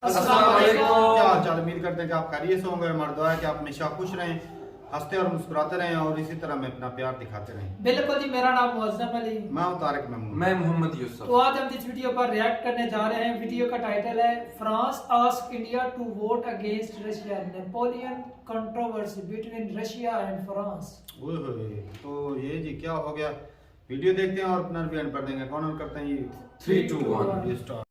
अस्सलाम वालेकुम। क्या हाल चाल, उम्मीद करते हैं कि आप खैरियत से होंगे। हमारा दुआ है कि आप हमेशा खुश रहें, हंसते और मुस्कुराते रहें और इसी तरह में अपना प्यार दिखाते रहें। बिल्कुल जी, मेरा नाम मुअज्जम अली। मैं हूं तारिक महमूद। मैं मोहम्मद यूसुफ। तो आज हम इस वीडियो पर रिएक्ट करने जा रहे हैं। वीडियो का टाइटल है France ask India to vote against Russia, Napoleon controversy between Russia and France. ओए होए, तो ये जी क्या हो गया, वीडियो देखते हैं और अपना रिव्यू कर देंगे। कौन ऑन करते हैं ये? 3, 2, 1 ये स्टार्ट।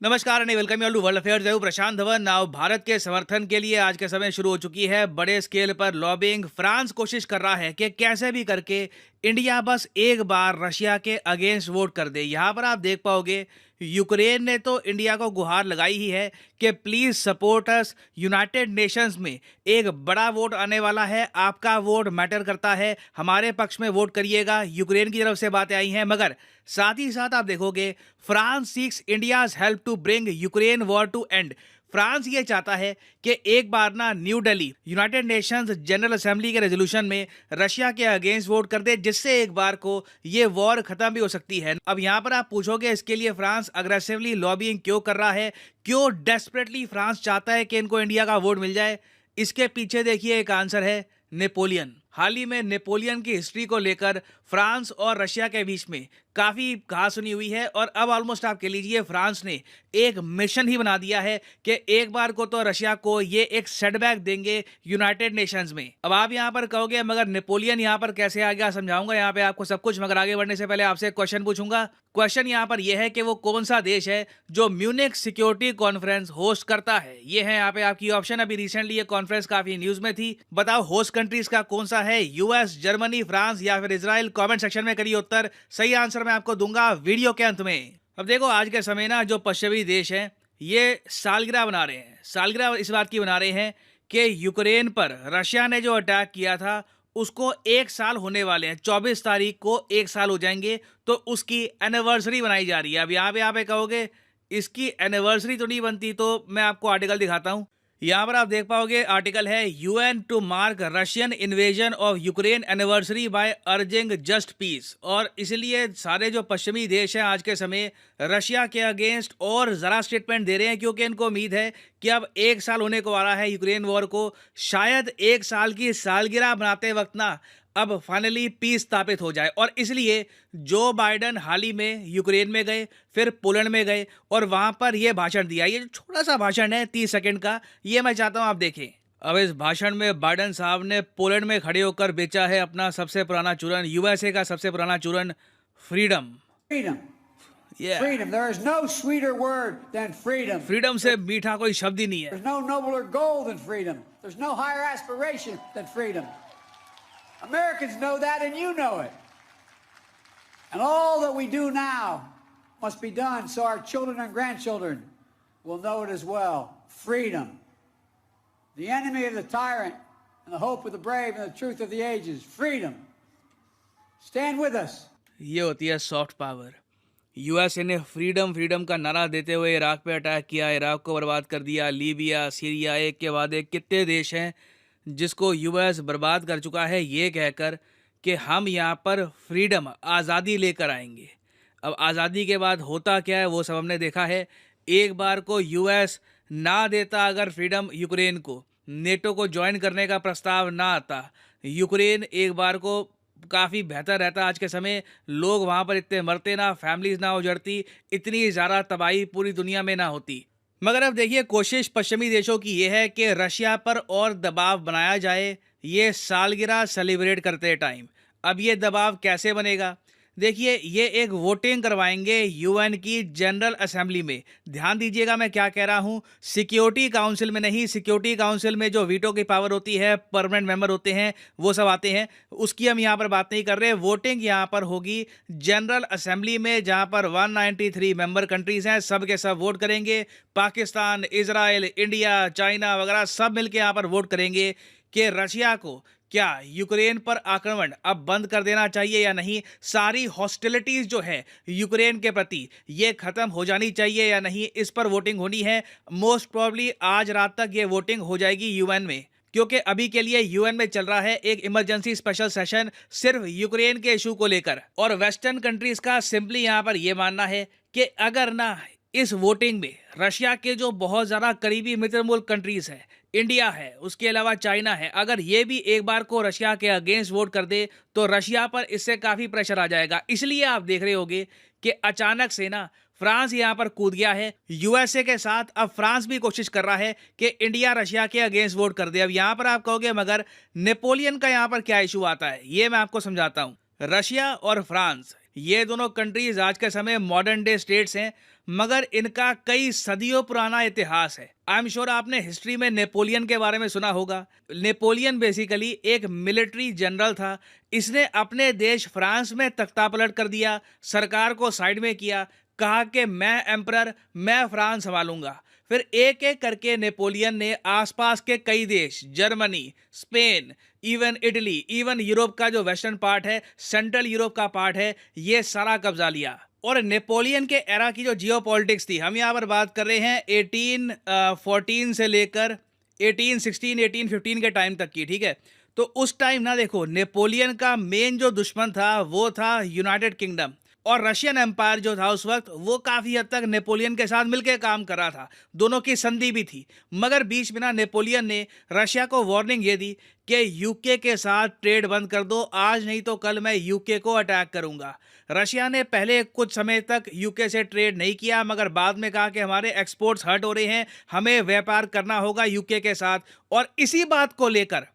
नमस्कार and welcome you to world affairs. मैं हूं प्रशांत धवन। नाउ भारत के समर्थन के लिए आज के समय शुरू हो चुकी है बड़े स्केल पर लॉबिंग। फ्रांस कोशिश कर रहा है कि कैसे भी करके इंडिया बस एक बार रशिया के अगेंस्ट वोट कर दे। यहाँ पर आप देख पाओगे यूक्रेन ने तो इंडिया को गुहार लगाई ही है कि please support us. United Nations में एक बड़ा वोट आने वाला है, आपका वोट मैटर करता है, हमारे पक्ष में वोट करिएगा। यूक्रेन की तरफ से बातें आई हैं, मगर साथ ही साथ आप देखोगे France seeks India's help to bring Ukraine war to end. France ये चाहता है कि एक बार ना new Delhi United Nations General Assembly के रेजोल्यूशन में रशिया के अगेंस्ट वोट कर दे, जिससे एक बार को ये वॉर खत्म भी हो सकती है। अब यहाँ पर आप पूछोगे इसके लिए फ्रांस अग्रेसिवली लॉबिंग क्यों कर रहा है, क्यों डेस्परेटली फ्रांस चाहता है कि इनको इंडिया का वोट मिल जाए। इसके पीछे देखिए एक आंसर है, नेपोलियन। हाल ही में नेपोलियन की हिस्ट्री को लेकर फ्रांस और रशिया के बीच में काफ़ी कहा सुनी हुई है और अब ऑलमोस्ट आप कह लीजिए फ्रांस ने एक मिशन ही बना दिया है कि एक बार को तो रशिया को ये एक सेटबैक देंगे यूनाइटेड नेशंस में। अब आप यहाँ पर कहोगे मगर नेपोलियन यहाँ पर कैसे आ गया, समझाऊंगा यहाँ पे आपको सब कुछ, मगर आगे बढ़ने से पहले आपसे एक क्वेश्चन पूछूंगा। क्वेश्चन यहाँ पर यह है कि वो कौन सा देश है जो म्यूनिक सिक्योरिटी कॉन्फ्रेंस होस्ट करता है। ये है यहाँ पे आपकी ऑप्शन। अभी रिसेंटली ये कॉन्फ्रेंस काफी न्यूज में थी। बताओ होस्ट कंट्रीज का कौन सा है, यूएस, जर्मनी, फ्रांस या फिर इजराइल? कमेंट सेक्शन में करिए उत्तर। सही आंसर मैं आपको दूंगा वीडियो के अंत में। अब देखो आज के समय ना जो पश्चिमी देश हैं ये सालगिरह बना रहे हैं। सालगिरह इस बात की बना रहे हैं कि यूक्रेन पर रशिया ने जो अटैक किया था उसको 1 साल होने वाले हैं। 24 तारीख को 1 साल हो जाएंगे, तो उसकी एनिवर्सरी बनाई जा रही है। अब यहाँ पे कहोगे इसकी एनिवर्सरी तो नहीं बनती, तो मैं आपको आर्टिकल दिखाता हूँ। यहाँ पर आप देख पाओगे आर्टिकल है UN to mark Russian invasion of Ukraine anniversary by urging just peace. और इसलिए सारे जो पश्चिमी देश हैं आज के समय रशिया के अगेंस्ट और ज़रा स्टेटमेंट दे रहे हैं, क्योंकि इनको उम्मीद है कि अब 1 साल होने को आ रहा है यूक्रेन वॉर को। शायद 1 साल की सालगिरह बनाते वक्त ना अब फाइनली पीस स्थापित हो जाए। और इसलिए जो बाइडन हाल ही में यूक्रेन में गए, फिर पोलैंड में गए और वहां पर यह भाषण दिया। ये छोटा सा भाषण है 30 सेकंड का, ये मैं चाहता हूं आप देखें। अब इस भाषण में बाइडन साहब ने पोलैंड में खड़े होकर बेचा है अपना सबसे पुराना चूरन, यूएसए का सबसे पुराना चूरन, freedom. Freedom. Yeah. Freedom. There is no sweeter word than freedom. Freedom से मीठा कोई शब्द ही नहीं है। There's no nobler goal than freedom. There's no higher aspiration than freedom. Americans know that and you know it. And all that we do now must be done so our children and grandchildren will know it as well. Freedom. The enemy of the tyrant and the hope of the brave and the truth of the ages. Freedom. Stand with us. ये होती है soft power. USA ने freedom freedom का नारा देते हुए Iraq पे attack किया, इराक को बर्बाद कर दिया। लीबिया, सीरिया, एक के बाद एक कितने देश हैं जिसको यूएस बर्बाद कर चुका है, ये कहकर कि हम यहाँ पर फ्रीडम, आज़ादी लेकर आएंगे। अब आज़ादी के बाद होता क्या है वो सब हमने देखा है। एक बार को यूएस ना देता अगर फ्रीडम यूक्रेन को, नेटो को ज्वाइन करने का प्रस्ताव ना आता, यूक्रेन एक बार को काफ़ी बेहतर रहता। आज के समय लोग वहाँ पर इतने मरते ना, फैमिलीज ना उजड़ती, इतनी ज़्यादा तबाही पूरी दुनिया में ना होती। मगर अब देखिए कोशिश पश्चिमी देशों की ये है कि रशिया पर और दबाव बनाया जाए ये सालगिरह सेलिब्रेट करते टाइम। अब ये दबाव कैसे बनेगा? देखिए ये एक वोटिंग करवाएंगे यूएन की जनरल असेंबली में। ध्यान दीजिएगा मैं क्या कह रहा हूँ, सिक्योरिटी काउंसिल में नहीं। सिक्योरिटी काउंसिल में जो वीटो की पावर होती है, परमानेंट मेंबर होते हैं, वो सब आते हैं, उसकी हम यहाँ पर बात नहीं कर रहे। वोटिंग यहाँ पर होगी जनरल असेंबली में, जहाँ पर 193 मेंबर कंट्रीज़ हैं, सब के सब वोट करेंगे। पाकिस्तान, इजराइल, इंडिया, चाइना वगैरह सब मिलकर यहाँ पर वोट करेंगे कि रशिया को क्या यूक्रेन पर आक्रमण अब बंद कर देना चाहिए या नहीं। सारी हॉस्टिलिटीज जो है यूक्रेन के प्रति ये खत्म हो जानी चाहिए या नहीं, इस पर वोटिंग होनी है। मोस्ट प्रॉब्ली आज रात तक ये वोटिंग हो जाएगी यूएन में, क्योंकि अभी के लिए यूएन में चल रहा है एक इमरजेंसी स्पेशल सेशन सिर्फ यूक्रेन के इशू को लेकर। और वेस्टर्न कंट्रीज का सिंपली यहाँ पर यह मानना है कि अगर ना इस वोटिंग में रशिया के जो बहुत ज़्यादा करीबी मित्र मुल्क कंट्रीज है, इंडिया है, उसके अलावा चाइना है, अगर ये भी एक बार को रशिया के अगेंस्ट वोट कर दे तो रशिया पर इससे काफ़ी प्रेशर आ जाएगा। इसलिए आप देख रहे होंगे कि अचानक से ना फ्रांस यहाँ पर कूद गया है। यूएसए के साथ अब फ्रांस भी कोशिश कर रहा है कि इंडिया रशिया के अगेंस्ट वोट कर दे। अब यहाँ पर आप कहोगे मगर नेपोलियन का यहाँ पर क्या इशू आता है, ये मैं आपको समझाता हूँ। रशिया और फ्रांस ये दोनों कंट्रीज आज के समय मॉडर्न डे स्टेट्स हैं, मगर इनका कई सदियों पुराना इतिहास है। आई एम श्योर आपने हिस्ट्री में नेपोलियन के बारे में सुना होगा। नेपोलियन बेसिकली एक मिलिट्री जनरल था। इसने अपने देश फ्रांस में तख्तापलट कर दिया, सरकार को साइड में किया, कहा कि मैं एम्परर, मैं फ्रांस संभालूंगा। फिर एक एक करके नेपोलियन ने आसपास के कई देश, Germany, Spain, even Italy, even Europe का जो वेस्टर्न पार्ट है, सेंट्रल यूरोप का पार्ट है, ये सारा कब्जा लिया। और नेपोलियन के एरा की जो जियोपॉलिटिक्स थी, हम यहाँ पर बात कर रहे हैं 1814 से लेकर 1816, 1815 के टाइम तक की, ठीक है। तो उस टाइम ना देखो, नेपोलियन का मेन जो दुश्मन था वो था यूनाइटेड किंगडम, और रशियन एम्पायर जो था उस वक्त वो काफ़ी हद तक नेपोलियन के साथ मिलकर काम कर रहा था। दोनों की संधि भी थी, मगर बीच में ना नेपोलियन ने रशिया को वार्निंग ये दी कि यूके के साथ ट्रेड बंद कर दो, आज नहीं तो कल मैं यूके को अटैक करूंगा। रशिया ने पहले कुछ समय तक यूके से ट्रेड नहीं किया, मगर बाद में कहा कि हमारे एक्सपोर्ट्स हर्ट हो रहे हैं, हमें व्यापार करना होगा यूके के साथ। और इसी बात को लेकर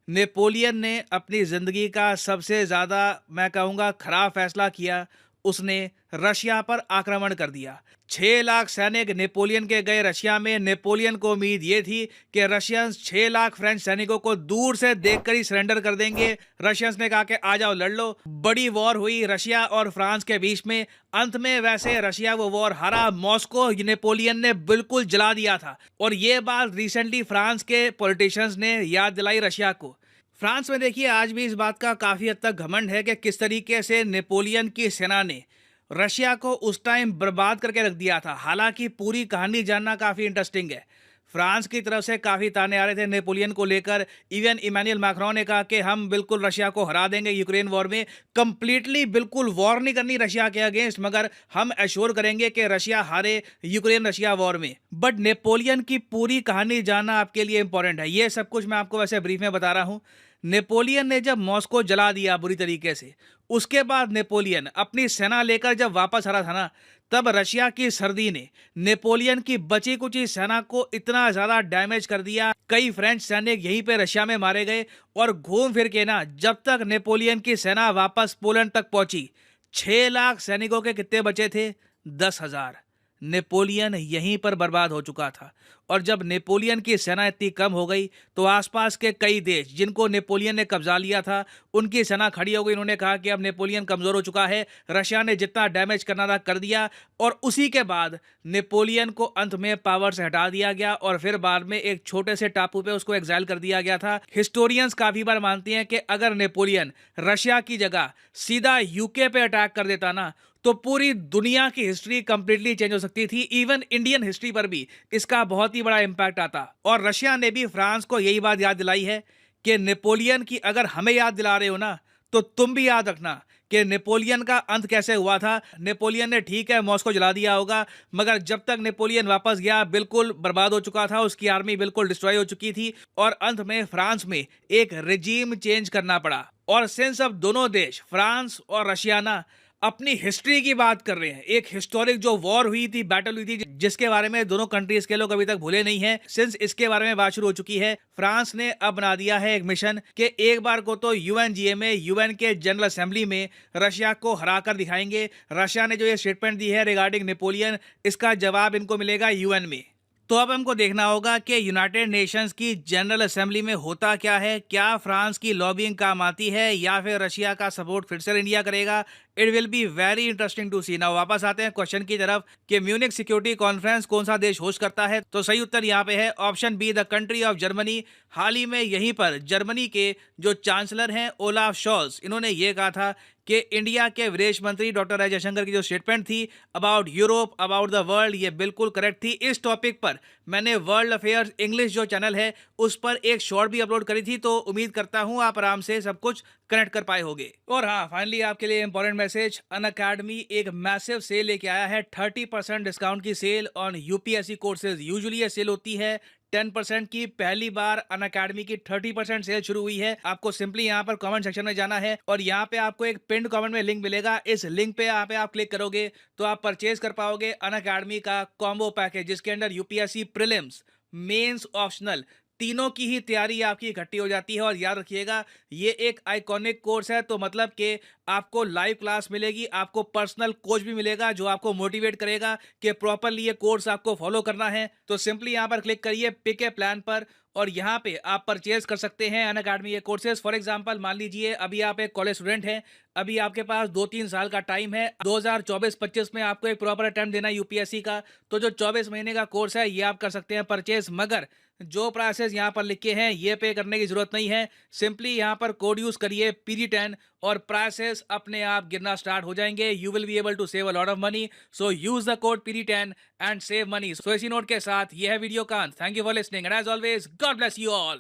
नेपोलियन ने अपनी ज़िंदगी का सबसे ज़्यादा, मैं कहूँगा, खराब फैसला किया। उसने रशिया पर आक्रमण कर दिया। 6 लाख सैनिक नेपोलियन के गए रशिया में। नेपोलियन को उम्मीद ये थी कि रशियंस 6 लाख फ्रेंच सैनिकों को दूर से देखकर ही सरेंडर कर देंगे। रशियंस ने कहा कि आ जाओ लड़ लो। बड़ी वॉर हुई रशिया और फ्रांस के बीच में। अंत में वैसे रशिया वो वॉर हारा। मॉस्को नेपोलियन ने बिल्कुल जला दिया था, और ये बात रिसेंटली फ्रांस के पॉलिटिशियंस ने याद दिलाई रशिया को। फ्रांस में देखिए आज भी इस बात का काफ़ी हद तक घमंड है कि किस तरीके से नेपोलियन की सेना ने रशिया को उस टाइम बर्बाद करके रख दिया था। हालांकि पूरी कहानी जानना काफ़ी इंटरेस्टिंग है। फ्रांस की तरफ से काफ़ी ताने आ रहे थे नेपोलियन को लेकर। इवन इमैनुअल मैक्रोन ने कहा कि हम बिल्कुल रशिया को हरा देंगे यूक्रेन वॉर में। कंप्लीटली बिल्कुल वॉर नहीं करनी रशिया के अगेंस्ट, मगर हम एश्योर करेंगे कि रशिया हारे यूक्रेन रशिया वॉर में। बट नेपोलियन की पूरी कहानी जानना आपके लिए इंपॉर्टेंट है। ये सब कुछ मैं आपको वैसे ब्रीफ में बता रहा हूँ। नेपोलियन ने जब मॉस्को जला दिया बुरी तरीके से, उसके बाद नेपोलियन अपनी सेना लेकर जब वापस आ रहा था ना, तब रशिया की सर्दी ने नेपोलियन की बची कुची सेना को इतना ज़्यादा डैमेज कर दिया। कई फ्रेंच सैनिक यहीं पे रशिया में मारे गए। और घूम फिर के ना जब तक नेपोलियन की सेना वापस पोलैंड तक पहुंची, 6 लाख सैनिकों के कितने बचे थे? 10,000। नेपोलियन यहीं पर बर्बाद हो चुका था। और जब नेपोलियन की सेना इतनी कम हो गई तो आसपास के कई देश जिनको नेपोलियन ने कब्जा लिया था, उनकी सेना खड़ी हो गई। उन्होंने कहा कि अब नेपोलियन कमज़ोर हो चुका है, रशिया ने जितना डैमेज करना था कर दिया। और उसी के बाद नेपोलियन को अंत में पावर से हटा दिया गया, और फिर बाद में एक छोटे से टापू पे उसको एग्जाइल कर दिया गया था। हिस्टोरियंस काफ़ी बार मानते हैं कि अगर नेपोलियन रशिया की जगह सीधा यूके पे अटैक कर देता ना, तो पूरी दुनिया की हिस्ट्री कंप्लीटली चेंज हो सकती थी। इवन इंडियन हिस्ट्री पर भी इसका बहुत ही बड़ा इंपैक्ट आता। और रशिया ने भी फ्रांस को यही बात याद दिलाई है कि नेपोलियन की अगर हमें याद दिला रहे हो ना, तो तुम भी याद रखना कि नेपोलियन का अंत कैसे हुआ था। नेपोलियन ने ठीक है मॉस्को जला दिया होगा, मगर जब तक नेपोलियन वापस गया बिल्कुल बर्बाद हो चुका था, उसकी आर्मी बिल्कुल डिस्ट्रॉय हो चुकी थी। और अंत में फ्रांस में एक रिजीम चेंज करना पड़ा। और सिंस अब दोनों देश फ्रांस और रशिया ना अपनी हिस्ट्री की बात कर रहे हैं, एक हिस्टोरिक जो वॉर हुई थी, बैटल हुई थी, जिसके बारे में दोनों कंट्रीज के लोग अभी तक भूले नहीं हैं। सिंस इसके बारे में बात शुरू हो चुकी है, फ्रांस ने अब बना दिया है एक मिशन कि एक बार को तो यूएनजीए में, यूएन के जनरल असेंबली में रशिया को हरा कर दिखाएंगे। रशिया ने जो ये स्टेटमेंट दी है रिगार्डिंग नेपोलियन, इसका जवाब इनको मिलेगा यूएन में। तो अब हमको देखना होगा कि यूनाइटेड नेशंस की जनरल असेंबली में होता क्या है। क्या फ्रांस की लॉबिंग काम आती है, या फिर रशिया का सपोर्ट फिर से इंडिया करेगा? It will be very interesting to see. Now वापस आते हैं क्वेश्चन की तरफ कि म्यूनिक सिक्योरिटी कॉन्फ्रेंस कौन सा देश होस्ट करता है। तो सही उत्तर यहाँ पे है option B, the country of Germany. हाल ही में यहीं पर जर्मनी के जो चांसलर हैं ओलाफ शॉल्ज, इन्होंने ये कहा था कि इंडिया के विदेश मंत्री डॉक्टर एस जयशंकर की जो स्टेटमेंट थी about Europe, about the world, ये बिल्कुल करेक्ट थी। इस टॉपिक पर मैंने वर्ल्ड अफेयर्स इंग्लिश जो चैनल है उस पर एक शॉर्ट भी अपलोड करी थी, तो उम्मीद करता हूं आप आराम से सब कुछ कनेक्ट कर पाए होंगे। और हाँ, फाइनली आपके लिए इंपॉर्टेंट मैसेज, अनअकैडमी एक मैसिव सेल लेके आया है। 30% डिस्काउंट की sale on UPSC courses. Usually ये सेल होती है 10% की, पहली बार अनअकैडमी की 30% सेल शुरू हुई है। आपको सिंपली यहाँ पर कमेंट सेक्शन में जाना है और यहाँ पे आपको एक पिन्ड कमेंट में लिंक मिलेगा। इस लिंक पे आप क्लिक करोगे तो आप परचेज कर पाओगे अनअकैडमी का कॉम्बो पैकेज, जिसके अंदर यूपीएससी प्रीलिम्स, मेंस, ऑप्शनल तीनों की ही तैयारी आपकी इकट्ठी हो जाती है। और याद रखिएगा, ये एक आइकॉनिक कोर्स है, तो मतलब कि आपको लाइव क्लास मिलेगी, आपको पर्सनल कोच भी मिलेगा जो आपको मोटिवेट करेगा कि प्रॉपरली ये कोर्स आपको फॉलो करना है। तो सिंपली यहाँ पर क्लिक करिए पिक ए प्लान पर और यहाँ पे आप परचेज कर सकते हैं अनअकैडमी के कोर्सेज। फॉर एग्जांपल, मान लीजिए अभी आप एक कॉलेज स्टूडेंट हैं, अभी आपके पास 2-3 साल का टाइम है, 2024-25 में आपको एक प्रॉपर अटेम्प्ट देना है यूपीएससी का, तो जो 24 महीने का कोर्स है ये आप कर सकते हैं परचेज। मगर जो प्राइसेस यहाँ पर लिखे हैं ये पे करने की जरूरत नहीं है। सिंपली यहाँ पर कोड यूज करिए PD10 और प्राइसेस अपने आप गिरना स्टार्ट हो जाएंगे। You will be able to save a lot of money, so use the code PD10 and save money. So इसी नोट के साथ ये है वीडियो का अंत। Thank you for listening and as always God bless you all.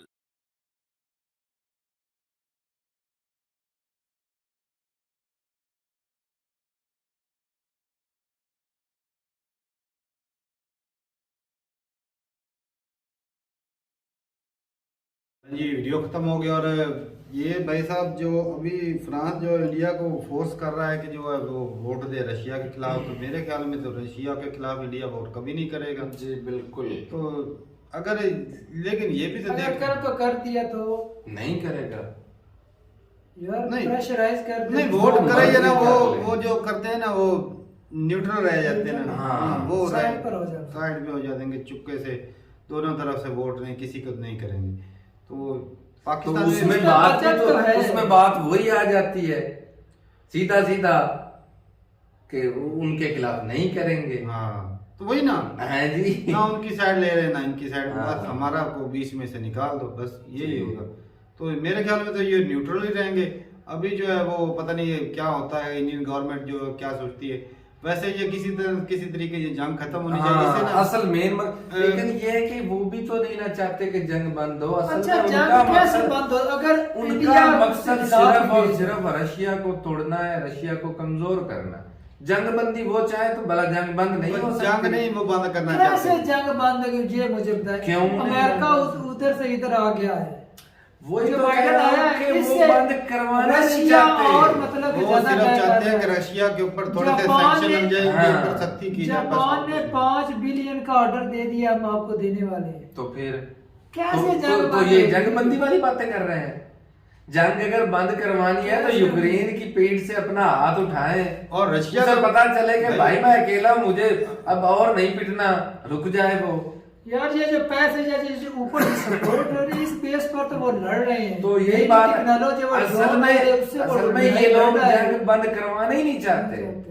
जी video खत्म हो गया। और ये भाई साहब जो अभी फ्रांस जो इंडिया को फोर्स कर रहा है कि जो है वो वोट दे रशिया के खिलाफ, तो मेरे ख्याल में तो रशिया के खिलाफ इंडिया वोट कभी नहीं करेगा। जी बिल्कुल। तो अगर लेकिन ये भी तो अगर देख कर तो कर दिया तो नहीं करेगा यार, नहीं, प्रेशराइज कर नहीं दे। वोट करे ना, कर ले। वो जो करते हैं ना वो न्यूट्रल रह जाते हैं ना। हाँ, वो साइड पर हो जाते हैं। साइड पे हो जाएंगे चुपके से, दोनों तरफ से वोट नहीं, किसी को नहीं करेंगे। तो तो पाकिस्तान उसमें में बात बजट तो तो है। उसमें बात वही आ जाती है सीधा सीधा कि उनके खिलाफ नहीं करेंगे। हाँ तो वही ना है जी। ना उनकी साइड ले रहे ना इनकी साइड, हाँ। बस हमारा को बीच में से निकाल दो, बस यही होगा। तो मेरे ख्याल में तो ये न्यूट्रल ही रहेंगे। अभी जो है वो पता नहीं क्या होता है, इंडियन गवर्नमेंट जो क्या सोचती है। वैसे ये किसी तरीके ये जंग खत्म होनी चाहिए इससे ना। असल मेन लेकिन ये है कि वो भी तो नहीं ना चाहते कि जंग बंद हो। असल अच्छा, में जंग उनका कैसे मकसद बंद हो? अगर उनका इंडिया मकसद सिर्फ और सिर्फ रशिया को तोड़ना है, रशिया को कमजोर करना। जंग बंदी वो चाहे तो भला जंग बंद नहीं हो सकती। जंग नहीं वो बंद करना कैसे चाहते। जंग बंद हो? ये मुझे बताएं। क्यों नहीं? अमेरिका उधर से इधर आ गया है, वही जो तो कह बाइडेन रहा हूं आया कि है, वो इससे बंद करवाना नहीं रशिया चाहते। और मतलब वो ज्यादा सिर्फ क्या चाहते हैं कर कि रहा है? रशिया के ऊपर थोड़े से जापान सैंक्शन ने- लग जाए, हाँ। उनके ऊपर सख्ती की जाए। जापान ने 5 बिलियन का ऑर्डर दे दिया, हम आपको देने वाले हैं। तो फिर कैसे तो जंग ये बंद होगी? जंग बंदी वाली बातें कर रहे हैं। जंग अगर बंद करवानी है तो यूक्रेन की पेट से अपना हाथ उठाएं और रशिया उसे का- पता चले कि भाई मैं अकेला हूं, मुझे अब और नहीं पिटना, रुक जाए वो। यार ये जो पैसे जैसे ऊपर से सपोर्ट हो रही है, इस बेस पर तो वो लड़ रहे हैं। तो यही नई बात है। टेक्नोलॉजी वो असल ड्रोन में है, उससे वो असल में लड़ाई ये लोग लड़ रहा है। जंग बंद करवाना ही नहीं चाहते।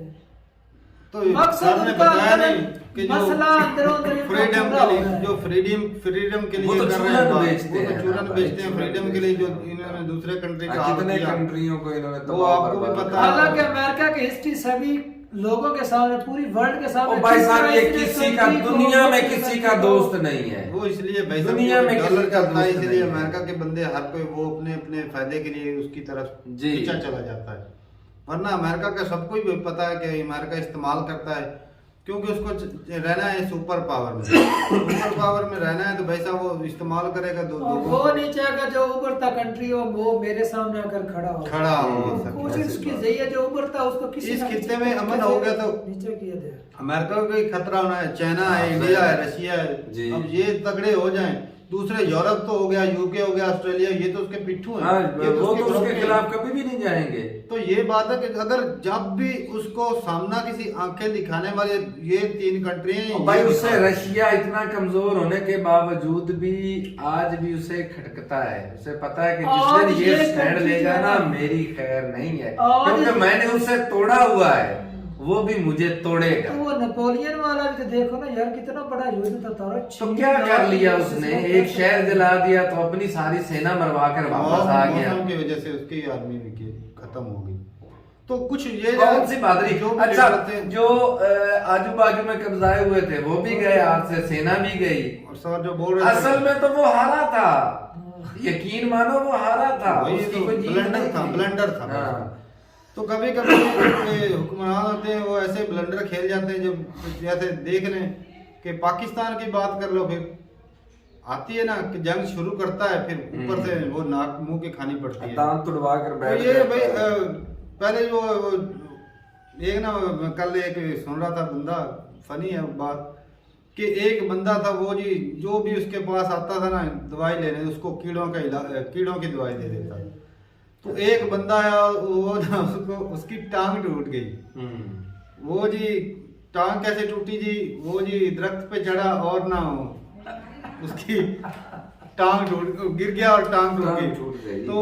तो मकसद सर ने उनका बताया अंदर नहीं कि जो मसला अंदरों अंदर इनका फ्रीडम पूरा के लिए हो रहा है। जो फ्रीडम के वो लिए तो कर रहे चूरन हैं बात, बेचते वो तो हैं। चूरन हाँ, बेचते हैं। भाई, फ्रीडम के लिए जो इन्होंने दूसरे कंट्री का कितने किया, कंट्रियों को इन्होंने वो तबाह आपको भी बर्बाद पता किया। है। हालांकि अमेरिका की हिस्ट्री सभी लोगों के सामने, पूरी वर्ल्ड के ओ सामने भाई किस साहब, तरह ये इसने किसी का कंट्री को- दुनिया में किसी का दोस्त नहीं है। वो इसलिए भाई साहब दुनिया में डॉलर किसी का करता है, दोस्त इसलिए नहीं है। अमेरिका के बंदे हर कोई वो अपने अपने फायदे के लिए उसकी तरफ जी। पीछा चला जाता है। वरना अमेरिका का सबको ही पता है कि अमेरिका इस्तेमाल करता है, क्योंकि उसको रहना है सुपर पावर में। सुपर पावर में रहना है तो भाई साहब वो इस्तेमाल करेगा और वो नहीं चाहेगा जो उभरता कंट्री हो वो मेरे सामने आकर खड़ा हो। खड़ा हो। कोशिश की जाइए जो उभरता उसको किसी इस ना खित्ते किसी में अमन हो गया तो नीचे किया दे। अमेरिका को ही खतरा होना है, चाइना है, हाँ, इंडिया है, सही। रशिया है। जी। अब ये तगड़े हो जाएं, दूसरे यूरोप तो हो गया, यूके हो गया, ऑस्ट्रेलिया, ये तो उसके पिट्ठू हैं। हाँ, ये वो तो ग्रुप उसके के खिलाफ कभी भी नहीं जाएंगे। तो ये बात है कि अगर जब भी उसको सामना किसी आंखें दिखाने वाले ये 3 कंट्री हैं, और भाई ये उससे दिखा- रशिया इतना कमजोर होने के बावजूद भी आज भी उसे खटकता है। उसे पता है कि और जिस दिन ये ये स्टैंड कंट्री लेगा ना है। मेरी खैर नहीं है, और क्योंकि ये- मैंने उसे तोड़ा हुआ है, वो भी मुझे तोड़ेगा। तो वो नेपोलियन वाला भी तो देखो ना यार, कितना बड़ा युद्ध था तारा। तो क्या कर लिया उसने? एक शहर जला दिया तो अपनी सारी सेना मरवा कर वापस आ गया। मौसम की वजह से उसकी आर्मी भी खत्म हो गई। तो कुछ ये कौन सी बहादुरी। जो भी अच्छा, लीडर थे, जो आजू बाजू में कब्जाए हुए थे वो भी गए, हाथ से सेना भी गई। और सर जो बोल रहे थे असल में तो वो हारा था, यकीन मानो वो हारा था, वही उसकी तो कोई जीत ब्लंडर नहीं था, थी। ब्लंडर था। हाँ। तो कभी कभी हुक्मरान होते हैं वो ऐसे ब्लंडर खेल जाते हैं, जब जैसे देख लें कि पाकिस्तान की बात कर लो, फिर आती है ना कि जंग शुरू करता है, फिर ऊपर से वो नाक मुंह की खानी पड़ती है। दांत तुड़वा कर तो बैठ ये गए। भाई पहले जो एक ना कल एक सुन रहा था बंदा, फनी है बात, कि एक बंदा था वो जी जो भी उसके पास आता था ना दवाई लेने, उसको कीड़ों की दवाई दे देता। तो एक बंदा आया, वो ना उसको उसकी टांग टूट गई। वो जी टांग कैसे टूटी जी, वो जी दरख्त पे चढ़ा और ना उसकी टांग गिर गया और टांग टूट गई। तो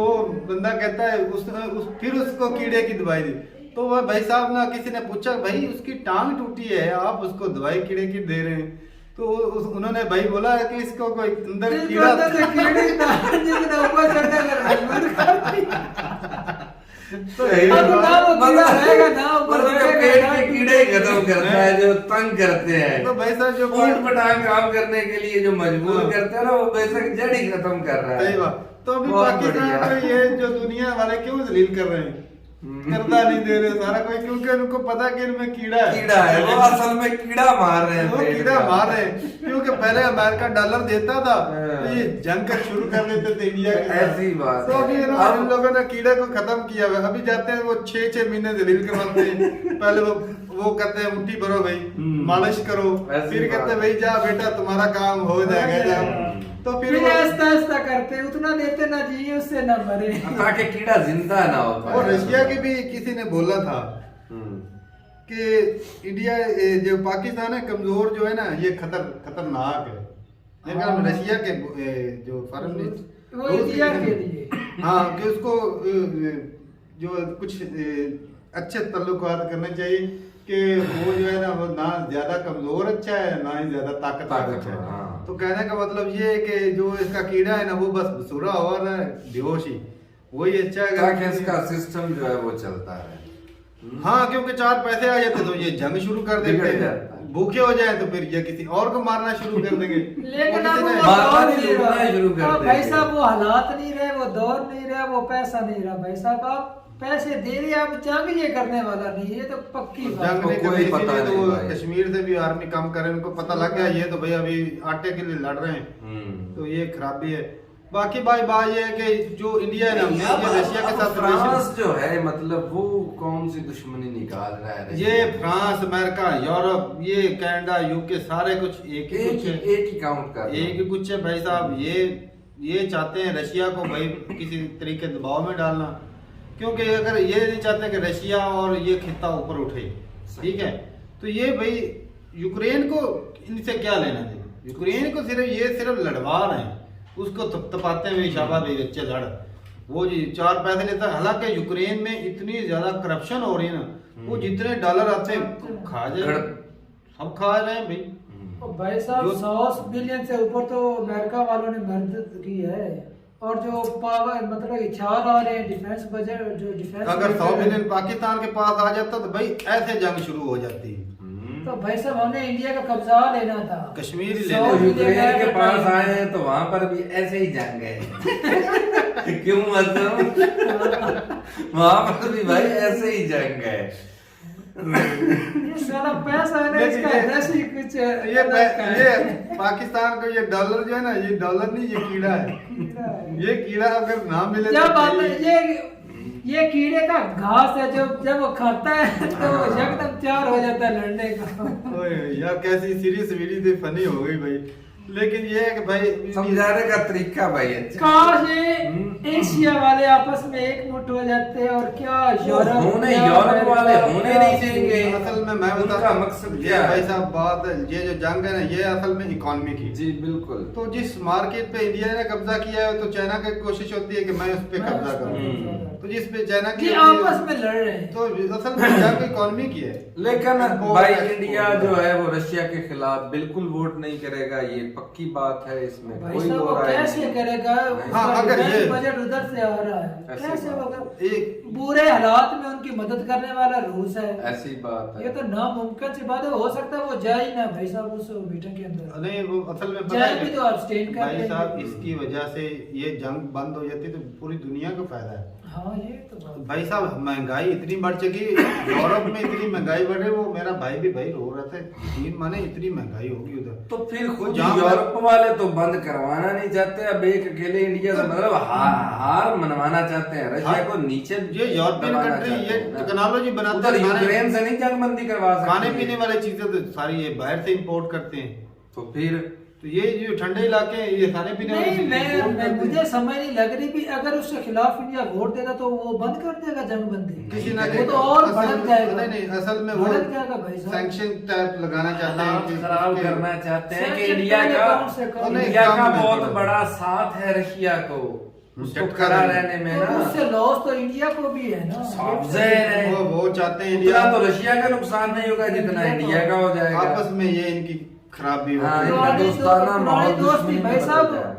बंदा कहता है फिर उसको कीड़े की दवाई दी। तो वह भाई साहब ना किसी ने पूछा, भाई उसकी टांग टूटी है, आप उसको दवाई कीड़े की दे रहे हैं? तो उन्होंने भाई बोला कि इसको कोई अंदर कीड़ा तो पेट के कीड़े खत्म करता है, जो तंग करते हैं, तो भाई साहब जो ऊट पटांग काम करने के लिए जो मजबूर करते हैं ना, वो बेशक जड़ ही खत्म कर रहा सही है। बात। तो अभी बहुत पाकिस्तान बढ़िया। में ये जो दुनिया वाले क्यों जलील कर रहे हैं, करदा नहीं दे रहे सारा कोई, क्योंकि उनको पता कि इनमें कीड़ा है। कीड़ा है, वो असल में कीड़ा मार रहे हैं, वो पेट कीड़ा का। मार रहे हैं, क्योंकि पहले अमेरिका डॉलर देता था, तो ये जंग कर शुरू कर देते थे इंडिया के साथ। ऐसी बात तो है। अभी अब- इन लोगों ने कीड़े को खत्म किया हुआ है। अभी जाते हैं वो 6-6 महीने जलील करवाते हैं। पहले वो कहते हैं मुट्ठी भरो भाई, मालिश करो, ऐसी फिर कहते हैं बात भाई जा बेटा तुम्हारा काम हो जाएगा जा। तो फिर फिर वो- ऐसा ऐसा करते, उतना देते ना जिए उससे ना मरे। ताकि कीड़ा जिंदा ना हो वो पाए। रशिया की भी किसी ने बोला था कि इंडिया जो पाकिस्तान है कमजोर जो है ना, ये खतरनाक है। मेरे ख्याल में रशिया के जो फॉरेन मिनिस्टर वो इंडिया के लिए हाँ कि उसको जो कुछ अच्छे तल्लुकात करने चाहिए कि वो जो है ना वो ना ज्यादा कमजोर अच्छा है ना ही ज्यादा ताकतवर अच्छा है। हाँ। तो कहने का मतलब ये है कि जो इसका कीड़ा है ना वो बस सुरा हुआ ना बेहोशी, वही अच्छा है। ताकि इसका सिस्टम जो है वो चलता है। हाँ क्योंकि 4 पैसे आ जाते तो ये जंग शुरू कर देते बिगड़ हैं, जाता है। भूखे हो जाए तो फिर ये किसी और को मारना शुरू कर देंगे। लेकिन वो अब किसी ने- वो मारना दौर नहीं, नहीं लूटना ही शुरू कर रहा देंगे। भाई साहब, वो हालात नहीं रहे, वो दौर नहीं रहा, वो पैसा नहीं रहा भाई साहब। आप पैसे दे रहे, आप जंग ये करने वाला नहीं, ये तो पक्की बात जंग है। नहीं कोई करनी, पता इसीलिए तो नहीं वो भाई। कश्मीर से भी आर्मी कम करे, उनको पता लग गया ये तो भाई अभी आटे के लिए लड़ रहे हैं, तो ये खराबी है। बाकी भाई बात ये है कि जो इंडिया है ना, ये रशिया के साथ फ्रांस जो है, मतलब वो कौन सी दुश्मनी निकाल रहा है रशिया? ये फ्रांस, अमेरिका, यूरोप, ये कनाडा, यूके सारे कुछ एक ही कुछ है। एक ही काउंट कर एक ही कुछ है भाई साहब। ये चाहते हैं रशिया को भाई किसी तरीके दबाव में डालना, क्योंकि अगर ये नहीं चाहते कि रशिया और ये खित्ता ऊपर उठे, ठीक है, तो ये भाई यूक्रेन को इनसे क्या लेना चाहिए। यूक्रेन को सिर्फ लड़वा रहे हैं, उसको तपाते हुए शाबाश भाई बच्चे लड़, वो जी 4 पैसे लेता है। हालांकि यूक्रेन में इतनी ज्यादा करप्शन हो रही है ना, वो जितने डॉलर आते हैं खा जाए, सब खा रहे हैं भाई। और भाई साहब जो- 100 बिलियन से ऊपर तो अमेरिका वालों ने मदद की है। और जो पावर मतलब इच्छा आ रहे हैं डिफेंस बजट, जो डिफेंस अगर 100 बिलियन पाकिस्तान के पास आ जाता तो भाई ऐसे जंग शुरू हो जाती है। तो भाई साहब हमें इंडिया का कब्जा लेना था, कश्मीर ही ले 100 लो। बिलियन यूक्रेन के का पास टाइम। आए हैं तो वहां पर भी ऐसे ही जंग है। क्यों मतलब वहां पर भी भाई ऐसे ही जंग है। ये सारा पैसा है ना, लेकिन इसका ये- एड्रेस ही कुछ ये अलग का है। ये पाकिस्तान को ये डॉलर जो है ना, ये डॉलर नहीं, ये कीड़ा है। ये कीड़ा अगर ना मिले क्या तो बात है, चाहिए। ये कीड़े का घास है, जो जब वो खाता है तो वो एकदम तैयार हो जाता है लड़ने का। ओए यार कैसी सीरीज वीडियो थी, फनी हो गई भाई। लेकिन ये है कि भाई समझाने का तरीका भाई अच्छा। काश ये एशिया वाले आपस में एकजुट हो जाते हैं, और क्या यूरोप, होने क्या यूरोप अमेरिका, वाले होने क्या नहीं देंगे। असल में मैं उनका बताता मकसद ये क्या है? भाई साहब बात है, ये जो जंग है ना, ये असल में इकोनॉमी की। जी बिल्कुल। तो जिस मार्केट पे इंडिया ने कब्जा किया है, तो चाइना की कोशिश होती है कि मैं उस पे कब्जा करूं। तो जिस पे चाइना की ये आपस में लड़ रहे हैं। तो असल में जंग इकोनॉमी की है। लेकिन Import, भाई export। इंडिया जो है वो रशिया के खिलाफ बिल्कुल वोट नहीं करेगा, ये पक्की बात है, इसमें भाई कोई साहब दो वो राय कैसे नहीं। करेगा? हाँ, अगर ये बजट उधर से आ रहा है, ऐसी कैसे बात। होगा? एक बुरे हालात में उनकी मदद करने वाला रूस है। ऐसी बात है। ये तो नामुमकिन सी बात है, हो सकता है वो जाए ही ना भाई साहब उस मीटिंग के अंदर। नहीं, वो असल में पता जाए है भी तो abstain कर भाई लेंगे। साहब, इसकी वजह से ये जंग बंद हो जाती तो पूरी दुनिया को फायदा है। हाँ ये तो बात है। भाई साहब महंगाई इतनी बढ़ चुकी, यूरोप में इतनी महंगाई बढ़ रही, वो मेरा भाई भी भाई रो रहा था, यकीन माने इतनी महंगाई होगी उधर। तो फिर खुद जहाँ यूरोप वाले तो बंद करवाना नहीं चाहते, अब एक अकेले इंडिया से मतलब हार मनवाना चाहते हैं, रशिया को नीचे ये यूरोपियन दबाना कंट्री चाहते ये हैं ना। टेक्नोलॉजी बनाते उधर हैं, यूक्रेन से नहीं जंगबंदी करवा सकते। खाने पीने वाली चीजें तो सारी ये बाहर से इंपोर्ट करते हैं। तो फिर तो ये जो ठंडे इलाके हैं, ये खाने पीने वाली नहीं, चीजें import करते हैं। मुझे समझ नहीं लग रही भी अगर उसके खिलाफ इंडिया वोट देगा तो वो बंद कर देगा जंगबंदी। किसी ना वो तो और असल भड़क में- जाएगा। नहीं नहीं, असल में वो भड़क जाएगा भाई साहब। सैंक्शन टाइप लगाना चाहते हैं हालात कि खराब उसके- करना चाहते हैं कि Sanction इंडिया पहले का कौन से करो? इंडिया का कम में बहुत करो। बड़ा साथ है रशिया को, उसको झटका खड़ा देने। रहने में तो ना। उससे लॉस तो इंडिया को भी है ना। साफ ज़ाहिर है। वो चाहते हैं इतना इंडिया तो रशिया का नुकसान नहीं होगा जितना इंडिया का हो जाएगा। आपस में ये इनकी खराबी हो हाँ, गई। इनका दोस्ताना माहौल दुश्मनी दोस्ती में भाई बदल साहब जाएगा।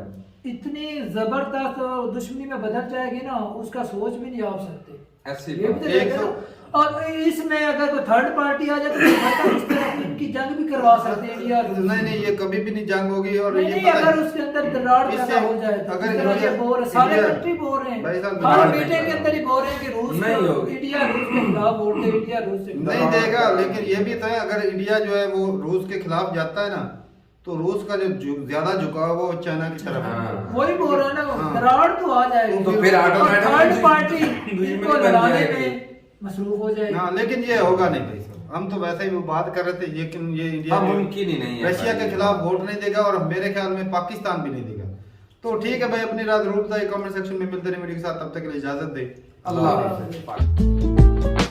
इतनी जबरदस्त दुश्मनी में बदल जाएगी ना, उसका सोच भी नहीं आप सकते। ऐसी ये भी बात तो है। देखते हैं ना। और इसमें अगर कोई थर्ड पार्टी आ जाए तो मतलब इस तरह इनकी जंग भी करवा सकते हैं इंडिया और रूस। नहीं नहीं, ये कभी भी नहीं जंग होगी। और नहीं ये नहीं, पता है- अगर उसके अंदर दरार इससे- पैदा हो जाए तो अगर इस तरह इंडिया- ये बोल रहे, सारे इंडिया- कंट्री बोल रहे भाई हैं, साहब, हर दरार मीटिंग के नहीं अंदर ही बोल रहे हैं कि रूस नहीं को- होगी। इंडिया रूस के खिलाफ वोट दे, इंडिया रूस से नहीं देगा, लेकिन ये भी तो है अगर इंडिया जो है वो रूस के खिलाफ जाता है ना, तो रूस का जो ज्यादा झुकाव वो चाइना की तरफ है। हाँ। वही बोल रहे हैं ना, हाँ। दरार तो आ जाएगी। तो फिर ऑटोमेटिक थर्ड पार्टी दुश्मनी इनको बन लड़ाने जाएगी। में मसरूफ हो जाएगी। हाँ, लेकिन ये होगा नहीं भाई साहब। हम तो वैसे ही वो बात कर रहे थे, लेकिन ये इंडिया हाँ, जो मुमकिन ही नहीं है रशिया भाई। के खिलाफ वोट नहीं देगा, और मेरे ख्याल में पाकिस्तान भी नहीं देगा। तो ठीक है भाई, अपनी रात रूप कमेंट सेक्शन में मिलते रहे वीडियो के साथ, तब तक के लिए इजाजत दे। अल्लाह हाफ़िज़।